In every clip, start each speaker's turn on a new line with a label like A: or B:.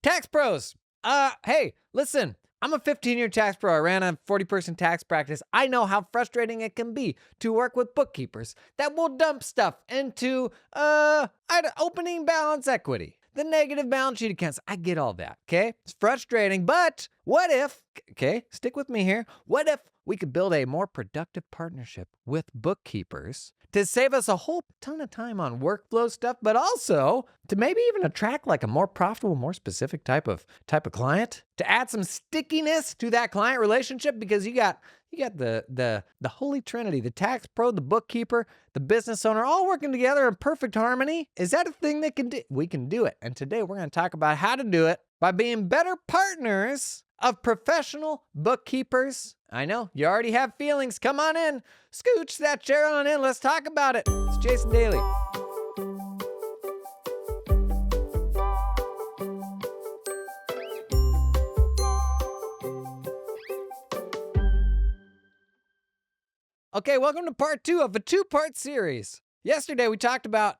A: Tax pros. Hey, listen, I'm a 15-year tax pro. I ran a 40-person tax practice. I know how frustrating it can be to work with bookkeepers that will dump stuff into opening balance equity, the negative balance sheet accounts. I get all that, okay? It's frustrating, but what if, okay, stick with me here. What if we could build a more productive partnership with bookkeepers to save us a whole ton of time on workflow stuff, but also to maybe even attract like a more profitable, more specific type of client, to add some stickiness to that client relationship, because you got the holy trinity, the tax pro, the bookkeeper, the business owner, all working together in perfect harmony. Is that a thing that can do? We can do it. And today we're going to talk about how to do it by being better partners of professional bookkeepers. I know, you already have feelings. Come on in. Scooch that chair on in. Let's talk about it. It's Jason Daly. Okay, welcome to part 2 of a 2-part series. Yesterday, we talked about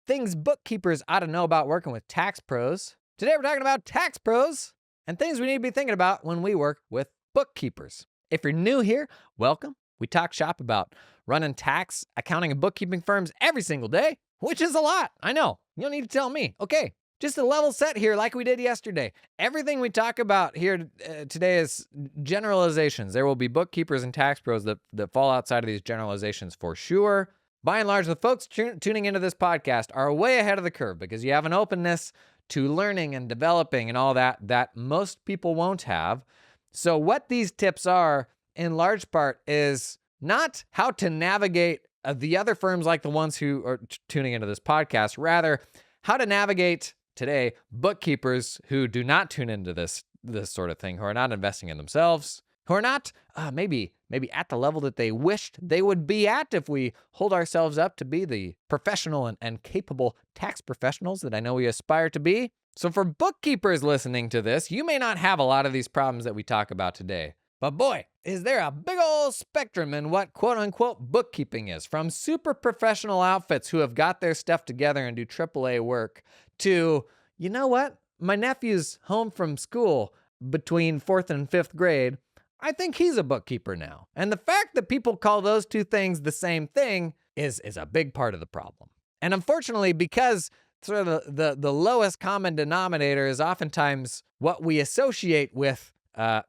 A: things bookkeepers ought to know about working with tax pros. Today, we're talking about tax pros and things we need to be thinking about when we work with bookkeepers. If you're new here, welcome. We talk shop about running tax, accounting, and bookkeeping firms every single day, which is a lot. I know. You don't need to tell me. Okay, just a level set here like we did yesterday. Everything we talk about here today is generalizations. There will be bookkeepers and tax pros that fall outside of these generalizations for sure. By and large, the folks tuning into this podcast are way ahead of the curve because you have an openness to learning and developing and all that most people won't have. So what these tips are, in large part, is not how to navigate the other firms like the ones who are tuning into this podcast, rather how to navigate today bookkeepers who do not tune into this sort of thing, who are not investing in themselves, who are not maybe at the level that they wished they would be at if we hold ourselves up to be the professional and capable tax professionals that I know we aspire to be. So for bookkeepers listening to this, you may not have a lot of these problems that we talk about today. But boy, is there a big old spectrum in what quote-unquote bookkeeping is, from super professional outfits who have got their stuff together and do AAA work to, you know what? My nephew's home from school between 4th and 5th grade. I think he's a bookkeeper now. And the fact that people call those two things the same thing is a big part of the problem. And unfortunately, because sort of the lowest common denominator is oftentimes what we associate with,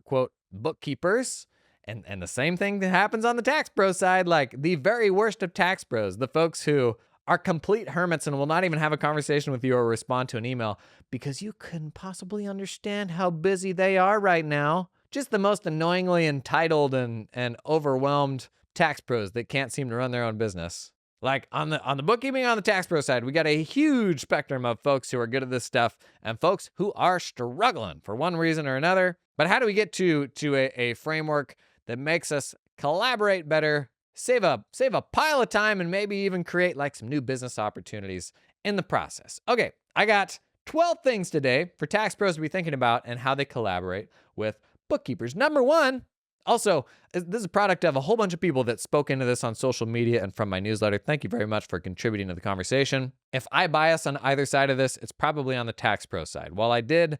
A: quote, bookkeepers, and the same thing that happens on the tax pro side, like the very worst of tax pros, the folks who are complete hermits and will not even have a conversation with you or respond to an email because you couldn't possibly understand how busy they are right now. Just the most annoyingly entitled and overwhelmed tax pros that can't seem to run their own business. Like on the bookkeeping, on the tax pro side, we got a huge spectrum of folks who are good at this stuff and folks who are struggling for one reason or another. But how do we get to a framework that makes us collaborate better, save a pile of time, and maybe even create like some new business opportunities in the process? Okay, I got 12 things today for tax pros to be thinking about and how they collaborate with bookkeepers. Number 1, also, this is a product of a whole bunch of people that spoke into this on social media and from my newsletter. Thank you very much for contributing to the conversation. If I bias on either side of this, it's probably on the tax pro side. While I did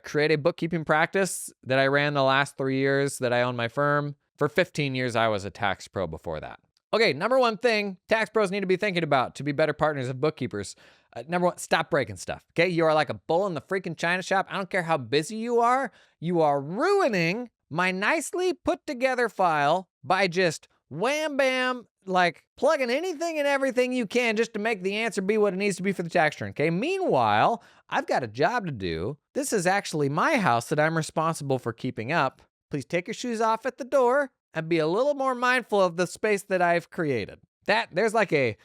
A: create a bookkeeping practice that I ran the last 3 years that I own my firm, for 15 years I was a tax pro before that. Okay, number 1 thing tax pros need to be thinking about to be better partners of bookkeepers. Number 1, stop breaking stuff. Okay, you are like a bull in the freaking china shop. I don't care how busy you are ruining my nicely put together file by just wham bam, like plugging anything and everything you can just to make the answer be what it needs to be for the tax return. Okay, meanwhile, I've got a job to do. This is actually my house that I'm responsible for keeping up. Please take your shoes off at the door and be a little more mindful of the space that I've created. There's like a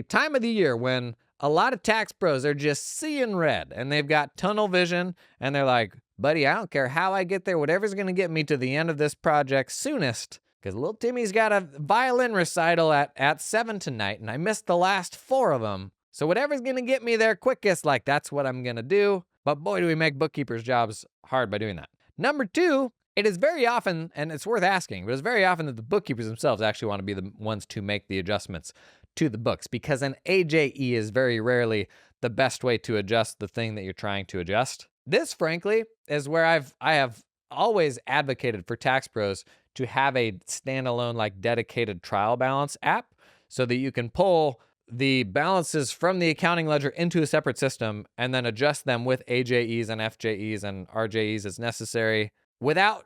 A: time of the year when a lot of tax pros are just seeing red and they've got tunnel vision and they're like, buddy, I don't care how I get there, whatever's going to get me to the end of this project soonest, because little Timmy's got a violin recital at 7 tonight and I missed the last 4 of them. So whatever's going to get me there quickest, like that's what I'm going to do. But boy, do we make bookkeepers' jobs hard by doing that. Number 2, it is very often, and it's worth asking, but it's very often that the bookkeepers themselves actually want to be the ones to make the adjustments to the books, because an AJE is very rarely the best way to adjust the thing that you're trying to adjust. This, frankly, is where I have always advocated for tax pros to have a standalone, like, dedicated trial balance app so that you can pull the balances from the accounting ledger into a separate system and then adjust them with AJEs and FJEs and RJEs as necessary without,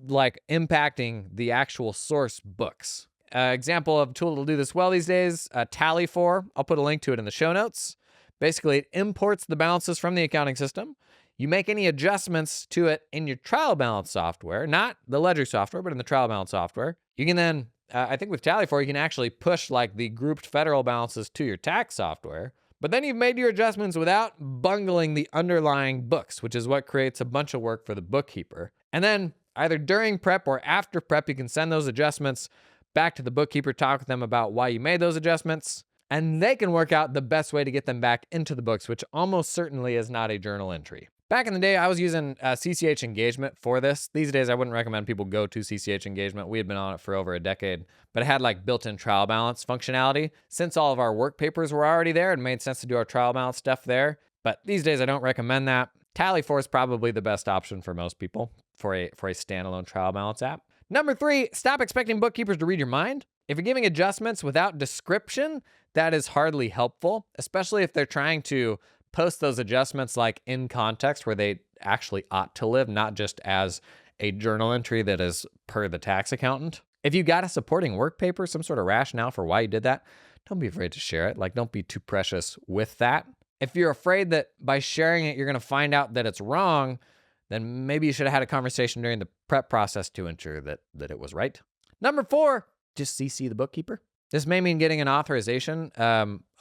A: like, impacting the actual source books. Example of a tool that'll do this well these days, Tally4. I'll put a link to it in the show notes. Basically, it imports the balances from the accounting system. You make any adjustments to it in your trial balance software, not the ledger software, but in the trial balance software. You can then, I think with Tally4, you can actually push, like, the grouped federal balances to your tax software. But then you've made your adjustments without bungling the underlying books, which is what creates a bunch of work for the bookkeeper. And then either during prep or after prep, you can send those adjustments back to the bookkeeper, talk with them about why you made those adjustments, and they can work out the best way to get them back into the books, which almost certainly is not a journal entry. Back in the day, I was using CCH Engagement for this. These days, I wouldn't recommend people go to CCH Engagement. We had been on it for over a decade, but it had, like, built-in trial balance functionality. Since all of our work papers were already there, it made sense to do our trial balance stuff there. But these days, I don't recommend that. Tally4 is probably the best option for most people for a standalone trial balance app. Number 3, stop expecting bookkeepers to read your mind. If you're giving adjustments without description, that is hardly helpful, especially if they're trying to post those adjustments, like, in context where they actually ought to live, not just as a journal entry that is per the tax accountant. If you got a supporting work paper, some sort of rationale for why you did that, don't be afraid to share it. Like, don't be too precious with that. If you're afraid that by sharing it, you're going to find out that it's wrong, then maybe you should have had a conversation during the prep process to ensure that it was right. Number 4, just CC the bookkeeper. This may mean getting an authorization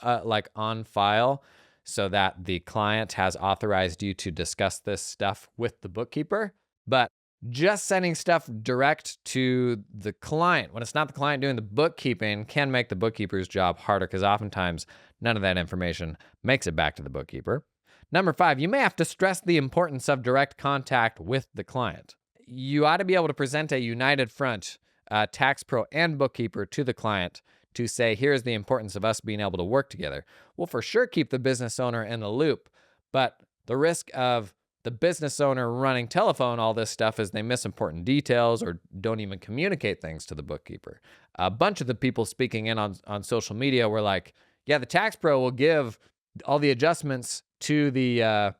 A: like on file so that the client has authorized you to discuss this stuff with the bookkeeper. But just sending stuff direct to the client when it's not the client doing the bookkeeping can make the bookkeeper's job harder, because oftentimes none of that information makes it back to the bookkeeper. Number 5, you may have to stress the importance of direct contact with the client. You ought to be able to present a united front, tax pro and bookkeeper, to the client to say, here's the importance of us being able to work together. We'll for sure keep the business owner in the loop, but the risk of the business owner running telephone all this stuff is they miss important details or don't even communicate things to the bookkeeper. A bunch of the people speaking in on social media were like, yeah, the tax pro will give all the adjustments to the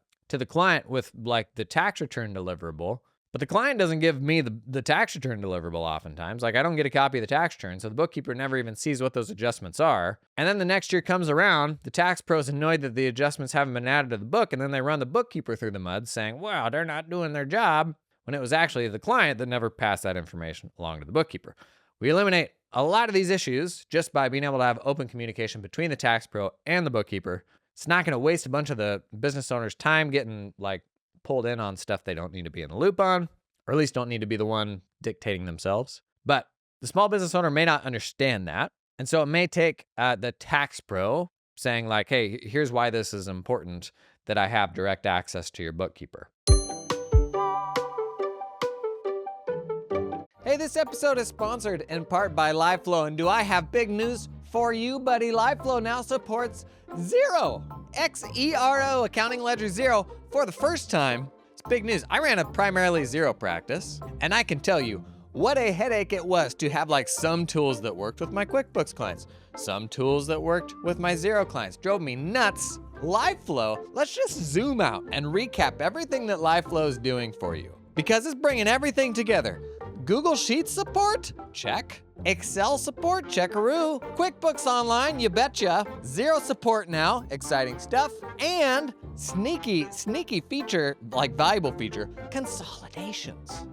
A: client with, like, the tax return deliverable, but the client doesn't give me the tax return deliverable oftentimes. Like, I don't get a copy of the tax return, so the bookkeeper never even sees what those adjustments are. And then the next year comes around, the tax pro's annoyed that the adjustments haven't been added to the book, and then they run the bookkeeper through the mud saying, wow, they're not doing their job, when it was actually the client that never passed that information along to the bookkeeper. We eliminate a lot of these issues just by being able to have open communication between the tax pro and the bookkeeper. It's not going to waste a bunch of the business owner's time getting, like, pulled in on stuff they don't need to be in the loop on, or at least don't need to be the one dictating themselves. But the small business owner may not understand that. And so it may take the tax pro saying, like, hey, here's why this is important, that I have direct access to your bookkeeper. Hey, this episode is sponsored in part by LiveFlow, and do I have big news for you, buddy? LiveFlow now supports Xero, Xero, Accounting Ledger Xero, for the first time. It's big news. I ran a primarily Xero practice, and I can tell you what a headache it was to have, like, some tools that worked with my QuickBooks clients, some tools that worked with my Xero clients. Drove me nuts. LiveFlow, let's just zoom out and recap everything that LiveFlow is doing for you, because it's bringing everything together. Google Sheets support? Check. Excel support? Checkaroo. QuickBooks Online? You betcha. Xero support now. Exciting stuff. And sneaky feature, like valuable feature, consolidations.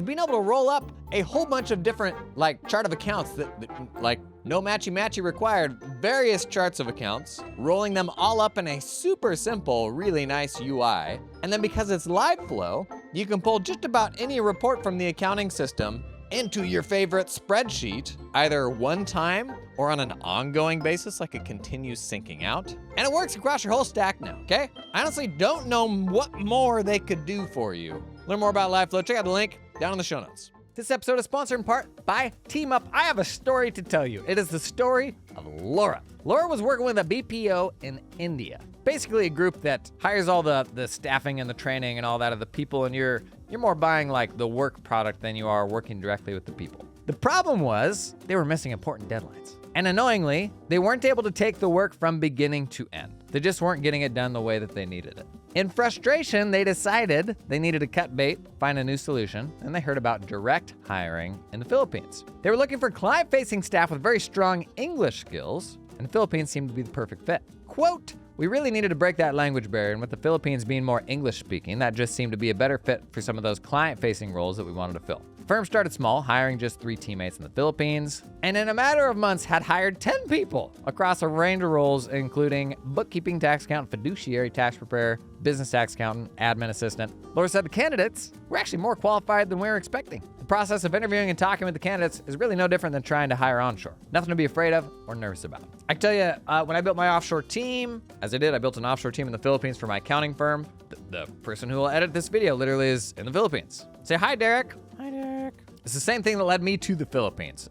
A: Being able to roll up a whole bunch of different, like, chart of accounts that like, no matchy required, various charts of accounts, rolling them all up in a super simple, really nice UI. And then because it's LiveFlow, you can pull just about any report from the accounting system into your favorite spreadsheet, either one time or on an ongoing basis, like it continues syncing out. And it works across your whole stack now, okay? I honestly don't know what more they could do for you. Learn more about LiveFlow, check out the link down in the show notes. This episode is sponsored in part by Team Up. I have a story to tell you. It is the story of Laura. Laura was working with a BPO in India. Basically a group that hires all the staffing and the training and all that of the people, and you're more buying like the work product than you are working directly with the people. The problem was they were missing important deadlines. And annoyingly, they weren't able to take the work from beginning to end. They just weren't getting it done the way that they needed it. In frustration, they decided they needed to cut bait, find a new solution, and they heard about direct hiring in the Philippines. They were looking for client-facing staff with very strong English skills, and the Philippines seemed to be the perfect fit. Quote, "We really needed to break that language barrier, and with the Philippines being more English-speaking, that just seemed to be a better fit for some of those client-facing roles that we wanted to fill." The firm started small, hiring just 3 teammates in the Philippines, and in a matter of months had hired 10 people across a range of roles, including bookkeeping, tax accountant, fiduciary tax preparer, business tax accountant, admin assistant. Laura said the candidates were actually more qualified than we were expecting. The process of interviewing and talking with the candidates is really no different than trying to hire onshore. Nothing to be afraid of or nervous about. I can tell you, when I built my offshore team, as I did, I built an offshore team in the Philippines for my accounting firm. The person who will edit this video literally is in the Philippines. Say hi, Derek. Hi, Derek. It's the same thing that led me to the Philippines.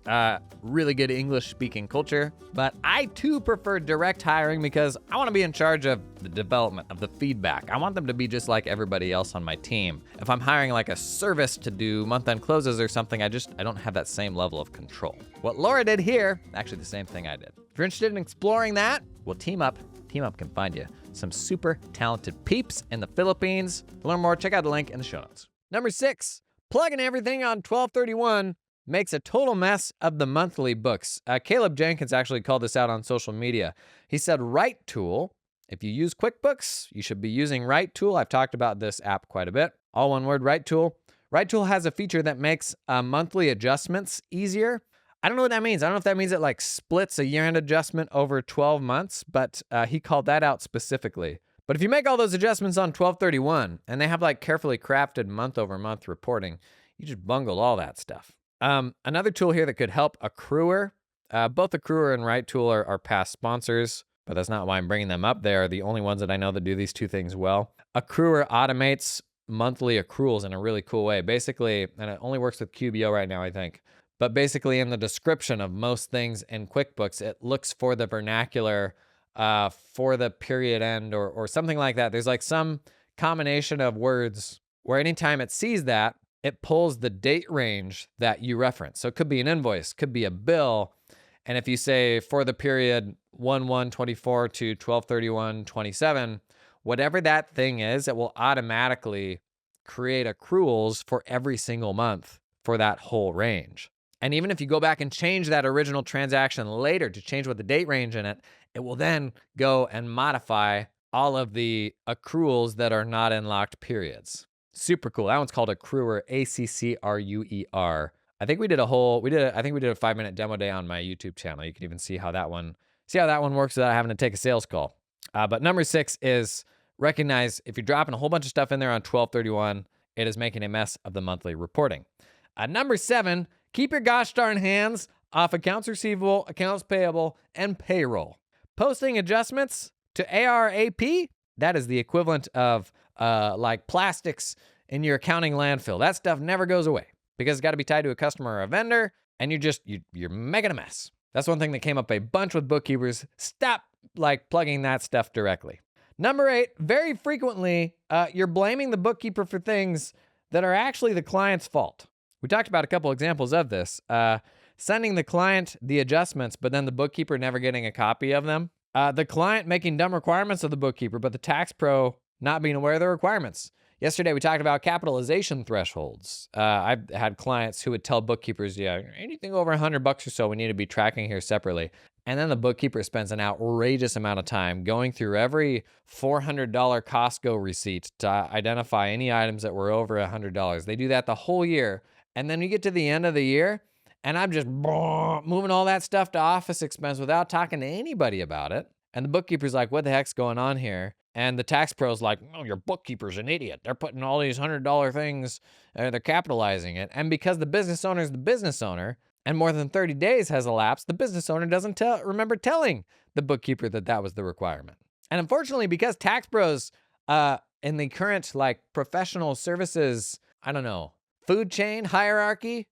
A: Really good English-speaking culture, but I too prefer direct hiring because I want to be in charge of the development, of the feedback. I want them to be just like everybody else on my team. If I'm hiring like a service to do month-end closes or something, I don't have that same level of control. What Laura did here, actually the same thing I did. If you're interested in exploring that, well, Team Up can find you some super talented peeps in the Philippines. To learn more, check out the link in the show notes. Number 6, plugging everything on 12/31 makes a total mess of the monthly books. Caleb Jenkins actually called this out on social media. He said, Write Tool, if you use QuickBooks, you should be using Write Tool. I've talked about this app quite a bit. All one word, Write Tool. Write Tool has a feature that makes monthly adjustments easier. I don't know what that means. I don't know if that means it like splits a year-end adjustment over 12 months, but he called that out specifically. But if you make all those adjustments on 12/31 and they have like carefully crafted month-over-month reporting, you just bungle all that stuff. Another tool here that could help, Accruer. Both Accruer and Write Tool are past sponsors, but that's not why I'm bringing them up. They are the only ones that I know that do these two things well. Accruer automates monthly accruals in a really cool way. Basically, and it only works with QBO right now, I think. But basically in the description of most things in QuickBooks, it looks for the vernacular for the period end or something like that. There's like some combination of words where anytime it sees that, it pulls the date range that you reference. So it could be an invoice, could be a bill. And if you say for the period 1/1/24 to 12/31/27, whatever that thing is, it will automatically create accruals for every single month for that whole range. And even if you go back and change that original transaction later to change what the date range in it, it will then go and modify all of the accruals that are not in locked periods. Super cool. That one's called Accruer, Accruer. I think we did a 5-minute demo day on my YouTube channel. You can even see how that one works without having to take a sales call. But number 6 is recognize if you're dropping a whole bunch of stuff in there on 12/31, it is making a mess of the monthly reporting. Number 7, keep your gosh darn hands off accounts receivable, accounts payable, and payroll. Posting adjustments to ARAP, that is the equivalent of like plastics in your accounting landfill. That stuff never goes away because it's got to be tied to a customer or a vendor, and you're making a mess. That's one thing that came up a bunch with bookkeepers. Stop like plugging that stuff directly. Number 8, very frequently, you're blaming the bookkeeper for things that are actually the client's fault. We talked about a couple examples of this. Sending the client the adjustments, but then the bookkeeper never getting a copy of them. The client making dumb requirements of the bookkeeper, but the tax pro not being aware of the requirements. Yesterday, we talked about capitalization thresholds. I've had clients who would tell bookkeepers, yeah, anything over $100 or so, we need to be tracking here separately. And then the bookkeeper spends an outrageous amount of time going through every $400 Costco receipt to identify any items that were over $100. They do that the whole year. And then you get to the end of the year, and I'm just moving all that stuff to office expense without talking to anybody about it. And the bookkeeper's like, what the heck's going on here? And the tax pro's like, oh, your bookkeeper's an idiot. They're putting all these $100 things, they're capitalizing it. And because the business owner is the business owner, and more than 30 days has elapsed, the business owner doesn't remember telling the bookkeeper that was the requirement. And unfortunately, because tax pros in the current like professional services, food chain hierarchy,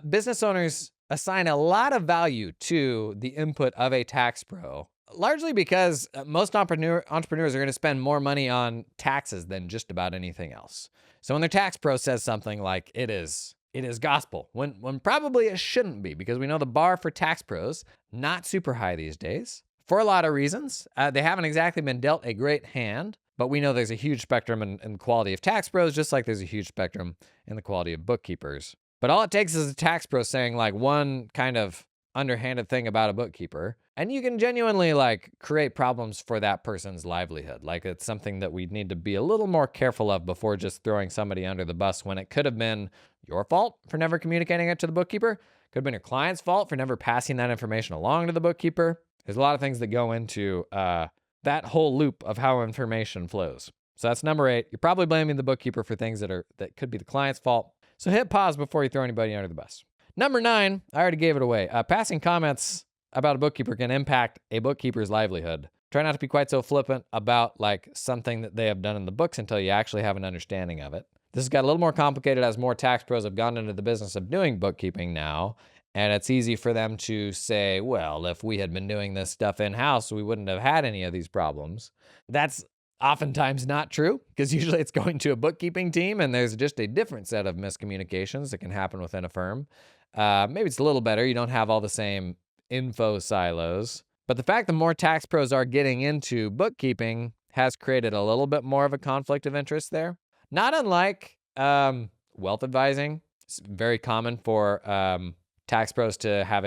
A: business owners assign a lot of value to the input of a tax pro, largely because most entrepreneurs are going to spend more money on taxes than just about anything else. So when their tax pro says something like it is gospel, when probably it shouldn't be, because we know the bar for tax pros not super high these days for a lot of reasons. They haven't exactly been dealt a great hand, but we know there's a huge spectrum in quality of tax pros, just like there's a huge spectrum in the quality of bookkeepers. But all it takes is a tax pro saying like one kind of underhanded thing about a bookkeeper, and you can genuinely like create problems for that person's livelihood. Like it's something that we need to be a little more careful of before just throwing somebody under the bus when it could have been your fault for never communicating it to the bookkeeper. Could have been your client's fault for never passing that information along to the bookkeeper. There's a lot of things that go into that whole loop of how information flows. So that's number 8. You're probably blaming the bookkeeper for things that could be the client's fault. So hit pause before you throw anybody under the bus. Number 9, I already gave it away. Passing comments about a bookkeeper can impact a bookkeeper's livelihood. Try not to be quite so flippant about like something that they have done in the books until you actually have an understanding of it. This has got a little more complicated as more tax pros have gone into the business of doing bookkeeping now. And it's easy for them to say, well, if we had been doing this stuff in-house, we wouldn't have had any of these problems. That's oftentimes not true, because usually it's going to a bookkeeping team and there's just a different set of miscommunications that can happen within a firm. Maybe it's a little better. You don't have all the same info silos. But the fact that more tax pros are getting into bookkeeping has created a little bit more of a conflict of interest there. Not unlike wealth advising. It's very common for tax pros to have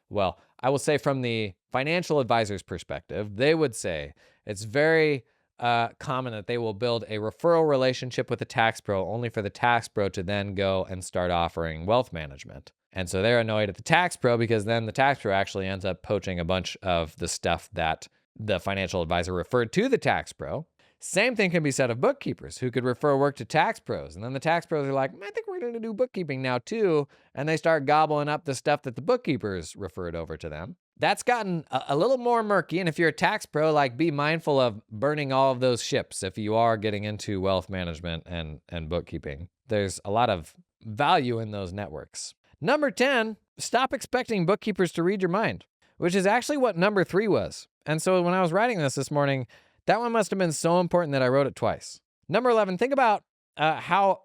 A: well, I will say from the financial advisor's perspective, they would say it's very common that they will build a referral relationship with the tax pro only for the tax pro to then go and start offering wealth management. And so they're annoyed at the tax pro because then the tax pro actually ends up poaching a bunch of the stuff that the financial advisor referred to the tax pro. Same thing can be said of bookkeepers who could refer work to tax pros. And then the tax pros are like, I think we're going to do bookkeeping now too. And they start gobbling up the stuff that the bookkeepers referred over to them. That's gotten a little more murky. And if you're a tax pro, like be mindful of burning all of those ships if you are getting into wealth management and bookkeeping. There's a lot of value in those networks. Number 10, stop expecting bookkeepers to read your mind, which is actually what number 3 was. And so when I was writing this morning, that one must have been so important that I wrote it twice. Number 11, think about how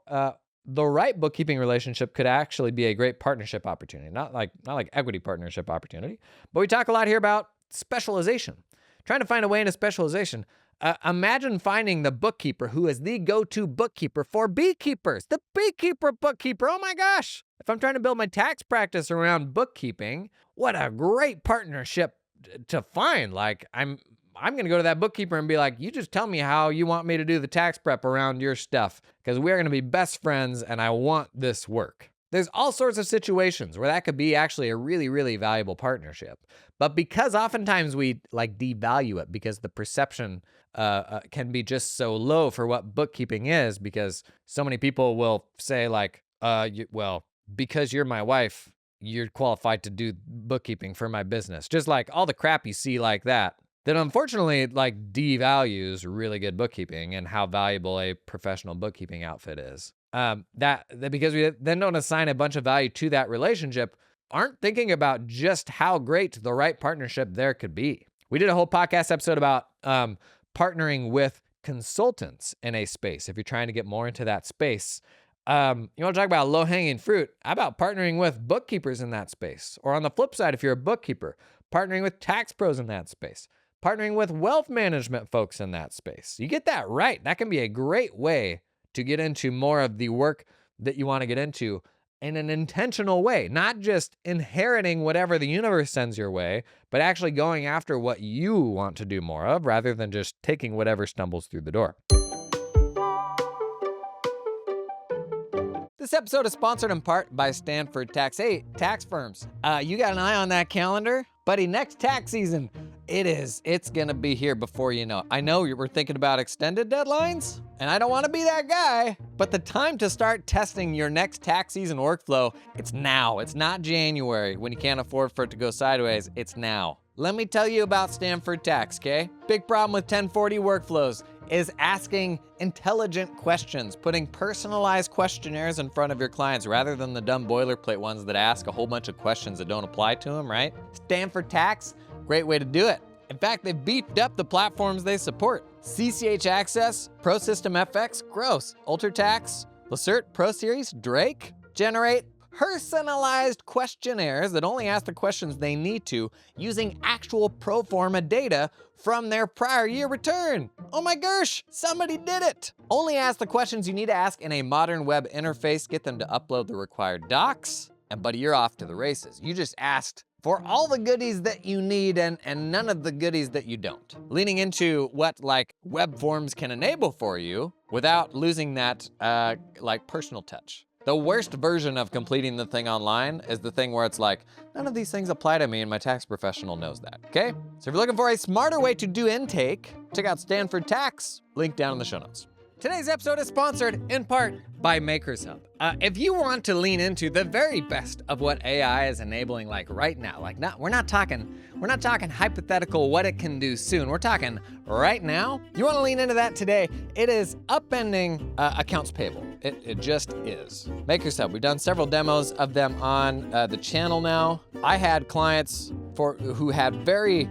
A: the right bookkeeping relationship could actually be a great partnership opportunity. Not like equity partnership opportunity, but we talk a lot here about specialization. Trying to find a way into specialization. Imagine finding the bookkeeper who is the go-to bookkeeper for beekeepers. The beekeeper bookkeeper. Oh my gosh. If I'm trying to build my tax practice around bookkeeping, what a great partnership to find. Like I'm going to go to that bookkeeper and be like, you just tell me how you want me to do the tax prep around your stuff, because we're going to be best friends and I want this work. There's all sorts of situations where that could be actually a really, really valuable partnership. But because oftentimes we like devalue it because the perception can be just so low for what bookkeeping is, because so many people will say like, because you're my wife, you're qualified to do bookkeeping for my business. Just like all the crap you see like that unfortunately like devalues really good bookkeeping and how valuable a professional bookkeeping outfit is. That because we then don't assign a bunch of value to that relationship, aren't thinking about just how great the right partnership there could be. We did a whole podcast episode about partnering with consultants in a space. If you're trying to get more into that space, you want to talk about low-hanging fruit, how about partnering with bookkeepers in that space? Or on the flip side, if you're a bookkeeper, partnering with tax pros in that space, partnering with wealth management folks in that space. You get that right. That can be a great way to get into more of the work that you want to get into in an intentional way, not just inheriting whatever the universe sends your way, but actually going after what you want to do more of rather than just taking whatever stumbles through the door. This episode is sponsored in part by Stanford Tax. Hey, tax firms, you got an eye on that calendar? Buddy, next tax season, it's gonna be here before you know it. I know you were thinking about extended deadlines, and I don't wanna be that guy, but the time to start testing your next tax season workflow, it's now. It's not January when you can't afford for it to go sideways, it's now. Let me tell you about Stanford Tax, okay? Big problem with 1040 workflows. is asking intelligent questions, putting personalized questionnaires in front of your clients rather than the dumb boilerplate ones that ask a whole bunch of questions that don't apply to them, right? Stanford Tax, great way to do it. In fact, they've beefed up the platforms they support. CCH Access, ProSystem FX, gross. UltraTax, Lacert Pro Series, Drake, generate personalized questionnaires that only ask the questions they need to using actual pro forma data from their prior year return. Oh my gosh, somebody did it. Only ask the questions you need to ask in a modern web interface, get them to upload the required docs, and buddy, you're off to the races. You just asked for all the goodies that you need and none of the goodies that you don't. Leaning into what like web forms can enable for you without losing that personal touch. The worst version of completing the thing online is the thing where it's like, none of these things apply to me and my tax professional knows that, okay? So if you're looking for a smarter way to do intake, check out Stanford Tax, link down in the show notes. Today's episode is sponsored in part by Makers Hub. If you want to lean into the very best of what AI is enabling like right now, we're not talking hypothetical what it can do soon. We're talking right now. You want to lean into that today. It is upending accounts payable. It just is. Makers Hub, we've done several demos of them on the channel now. I had clients who had very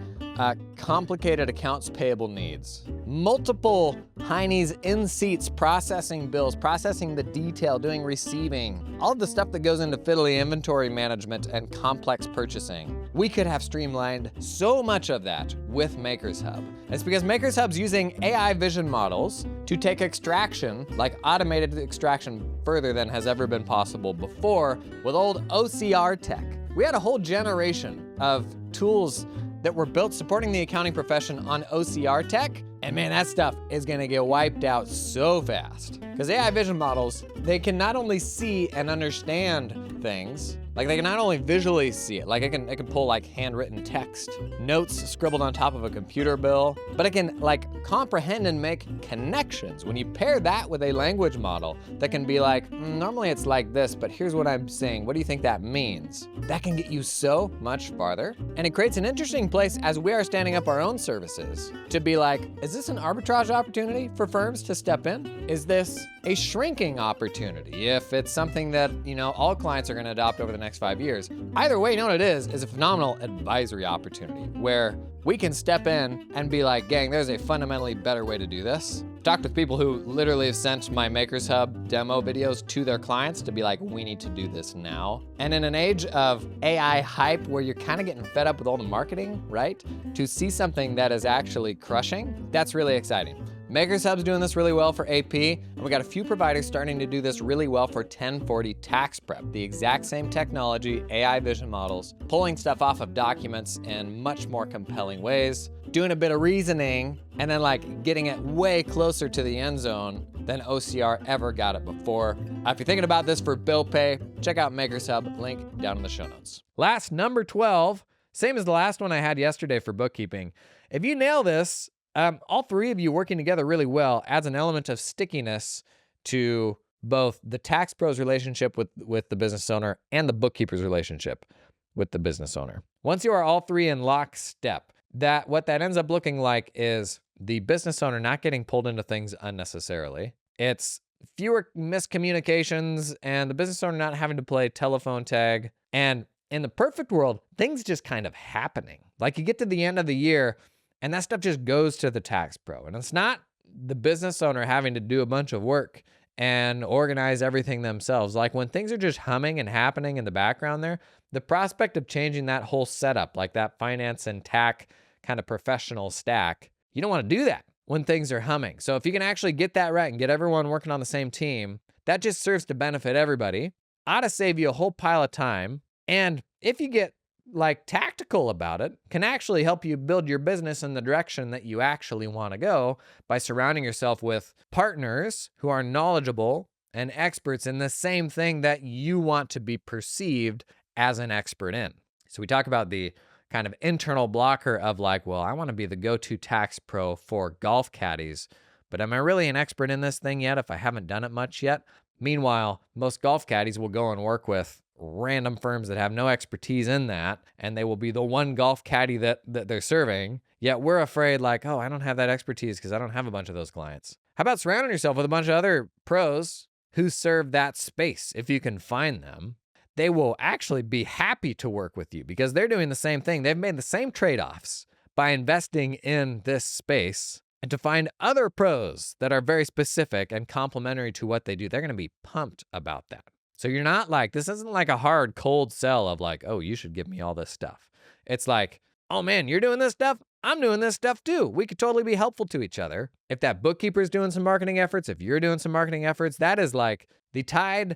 A: complicated accounts payable needs. Multiple heinies in seats, processing bills, processing the detail, doing receiving, all of the stuff that goes into fiddly inventory management and complex purchasing. We could have streamlined so much of that with Makers Hub. It's because Makers Hub's using AI vision models to take extraction, like automated extraction, further than has ever been possible before with old OCR tech. We had a whole generation of tools that were built supporting the accounting profession on OCR tech, and man, that stuff is gonna get wiped out so fast. Because AI vision models, they can not only see and understand things, like they can not only visually see it, like it can pull like handwritten text, notes scribbled on top of a computer bill, but it can like comprehend and make connections. When you pair that with a language model that can be like, normally it's like this, but here's what I'm saying. What do you think that means? That can get you so much farther. And it creates an interesting place as we are standing up our own services to be like, is this an arbitrage opportunity for firms to step in? Is this a shrinking opportunity if it's something that, all clients are gonna adopt over the next 5 years? Either way, you know what it is a phenomenal advisory opportunity where we can step in and be like, gang, there's a fundamentally better way to do this. Talked with people who literally have sent my Makers Hub demo videos to their clients to be like, we need to do this now. And in an age of AI hype where you're kind of getting fed up with all the marketing, right? To see something that is actually crushing, that's really exciting. Makers Hub's doing this really well for AP, and we got a few providers starting to do this really well for 1040 tax prep. The exact same technology, AI vision models, pulling stuff off of documents in much more compelling ways, doing a bit of reasoning, and then like getting it way closer to the end zone than OCR ever got it before. If you're thinking about this for bill pay, check out Makers Hub, link down in the show notes. Last, number 12, same as the last one I had yesterday for bookkeeping. If you nail this, all three of you working together really well adds an element of stickiness to both the tax pro's relationship with the business owner and the bookkeeper's relationship with the business owner. Once you are all three in lockstep, what that ends up looking like is the business owner not getting pulled into things unnecessarily. It's fewer miscommunications and the business owner not having to play telephone tag. And in the perfect world, things just kind of happening. Like you get to the end of the year and that stuff just goes to the tax pro. And it's not the business owner having to do a bunch of work and organize everything themselves. Like when things are just humming and happening in the background there, the prospect of changing that whole setup, like that finance and tax kind of professional stack, you don't want to do that when things are humming. So if you can actually get that right and get everyone working on the same team, that just serves to benefit everybody. Ought to save you a whole pile of time. And if you get like tactical about it, can actually help you build your business in the direction that you actually want to go by surrounding yourself with partners who are knowledgeable and experts in the same thing that you want to be perceived as an expert in. So we talk about the kind of internal blocker of like, well, I want to be the go-to tax pro for golf caddies, but am I really an expert in this thing yet if I haven't done it much yet? Meanwhile, most golf caddies will go and work with random firms that have no expertise in that, and they will be the one golf caddy that they're serving. Yet we're afraid like, oh, I don't have that expertise because I don't have a bunch of those clients. How about surrounding yourself with a bunch of other pros who serve that space? If you can find them, they will actually be happy to work with you because they're doing the same thing. They've made the same trade-offs by investing in this space. And to find other pros that are very specific and complementary to what they do, they're going to be pumped about that. So you're not like, this isn't like a hard, cold sell of like, oh, you should give me all this stuff. It's like, oh man, you're doing this stuff? I'm doing this stuff too. We could totally be helpful to each other. If that bookkeeper's doing some marketing efforts, if you're doing some marketing efforts, that is like the tide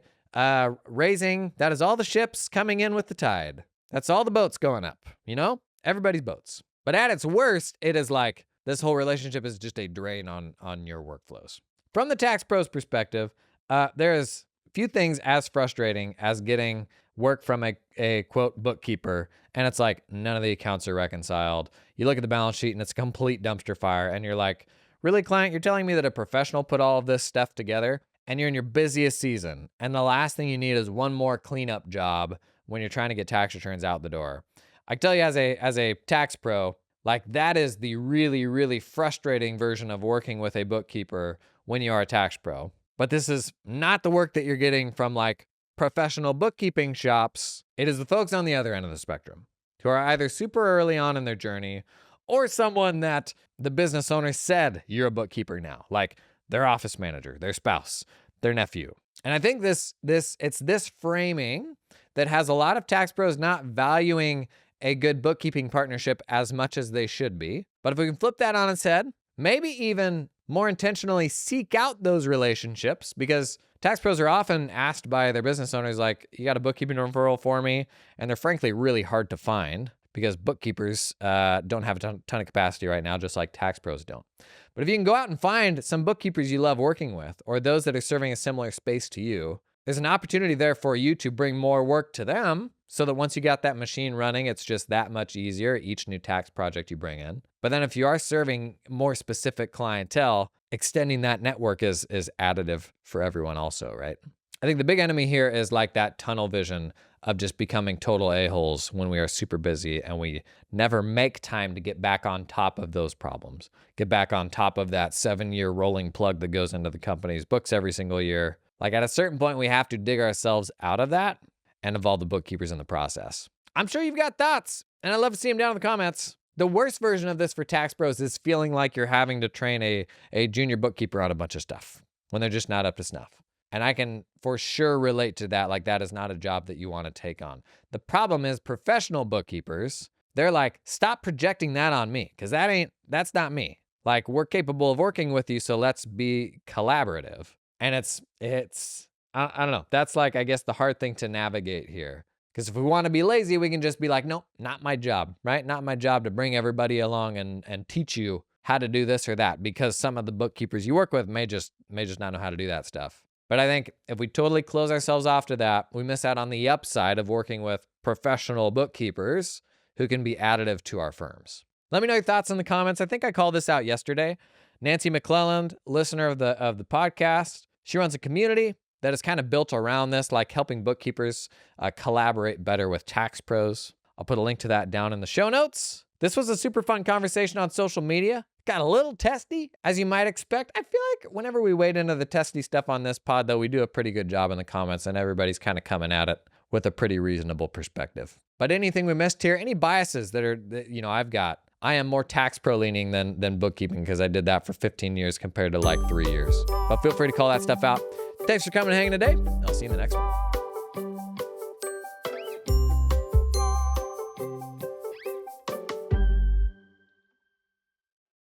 A: raising. That is all the ships coming in with the tide. That's all the boats going up, you know? Everybody's boats. But at its worst, it is like this whole relationship is just a drain on your workflows. From the tax pro's perspective, there is few things as frustrating as getting work from a quote bookkeeper, and it's like none of the accounts are reconciled. You look at the balance sheet and it's a complete dumpster fire, and you're like, really, client, you're telling me that a professional put all of this stuff together, and you're in your busiest season, and the last thing you need is one more cleanup job when you're trying to get tax returns out the door. I tell you, as a tax pro, like that is the really, really frustrating version of working with a bookkeeper when you are a tax pro. But this is not the work that you're getting from like professional bookkeeping shops. It is the folks on the other end of the spectrum who are either super early on in their journey or someone that the business owner said, you're a bookkeeper now, like their office manager, their spouse, their nephew. And I think it's this framing that has a lot of tax pros not valuing a good bookkeeping partnership as much as they should be. But if we can flip that on its head, maybe even more intentionally seek out those relationships, because tax pros are often asked by their business owners, like, you got a bookkeeping referral for me? And they're frankly really hard to find because bookkeepers don't have a ton of capacity right now, just like tax pros don't. But if you can go out and find some bookkeepers you love working with, or those that are serving a similar space to you, there's an opportunity there for you to bring more work to them so that once you got that machine running, it's just that much easier each new tax project you bring in. But then if you are serving more specific clientele, extending that network is additive for everyone also, right? I think the big enemy here is like that tunnel vision of just becoming total a-holes when we are super busy and we never make time to get back on top of those problems, get back on top of that 7-year rolling plug that goes into the company's books every single year. Like at a certain point, we have to dig ourselves out of that and involve the bookkeepers in the process. I'm sure you've got thoughts, and I'd love to see them down in the comments. The worst version of this for tax pros is feeling like you're having to train a junior bookkeeper on a bunch of stuff when they're just not up to snuff. And I can for sure relate to that. Like that is not a job that you want to take on. The problem is professional bookkeepers, they're like, stop projecting that on me, because that's not me. Like, we're capable of working with you, so let's be collaborative. And it's I don't know. That's like, I guess, the hard thing to navigate here. Because if we want to be lazy, we can just be like, nope, not my job, right? Not my job to bring everybody along and teach you how to do this or that, because some of the bookkeepers you work with may just not know how to do that stuff. But I think if we totally close ourselves off to that, we miss out on the upside of working with professional bookkeepers who can be additive to our firms. Let me know your thoughts in the comments. I think I called this out yesterday. Nancy McClelland, listener of the podcast, she runs a community that is kind of built around this, like helping bookkeepers collaborate better with tax pros. I'll put a link to that down in the show notes. This was a super fun conversation on social media. Got a little testy, as you might expect. I feel like whenever we wade into the testy stuff on this pod, though, we do a pretty good job in the comments, and everybody's kind of coming at it with a pretty reasonable perspective. But anything we missed here, any biases that I've got, I am more tax pro leaning than bookkeeping, because I did that for 15 years compared to like 3 years. But feel free to call that stuff out. Thanks for coming and hanging today. I'll see you in the next one.